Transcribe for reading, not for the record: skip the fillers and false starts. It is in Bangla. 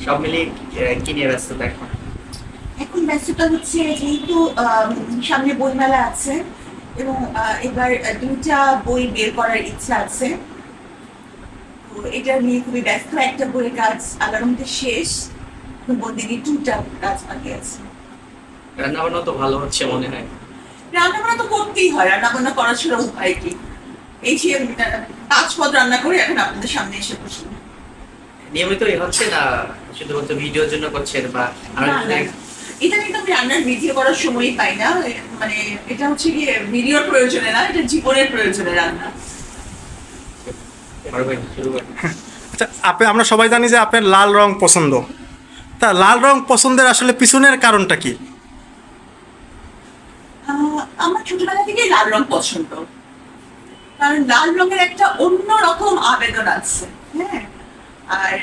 সব মিলিয়ে কি নিয়ে ব্যস্ততা এখন? এখন ব্যস্ততা হচ্ছে যেহেতু সামনে বইমেলা আছে এবং এবার দুইটা বই বের করার ইচ্ছা আছে। তো এটা নিয়ে খুবই ব্যস্ত। একটা বইয়ের কাজ আল্লাহর রহমতে শেষ, বন্দিনী টুটা কাজ বাকি আছে। রান্না বান্না তো ভালো হচ্ছে মনে হয়। রান্না বান্না তো করতেই হয়, রান্না বান্না করা ছাড়া উপায় কি? এই যে পাঁচ পদ রান্না করে এখন আপনাদের সামনে এসে বসি। নিয়মিতই হচ্ছে না শুধুমাত্র ভিডিওর জন্য করছেন বা আর না, না, এটা কিন্তু আমি রান্নার ভিডিও করার সময়ই পাই না। মানে এটা হচ্ছে গিয়ে ভিডিওর প্রয়োজনে না, এটা জীবনের প্রয়োজনে রান্না। শুরু করেন। আচ্ছা, আমরা সবাই জানি যে আপনার লাল রং পছন্দ। তা লাল রং পছন্দের আসলে পিছনের কারণটা কি? আমার ছোটবেলা থেকেই লাল রং পছন্দ, কারণ লাল রঙের একটা অন্যরকম আবেদন আছে। হ্যাঁ, আর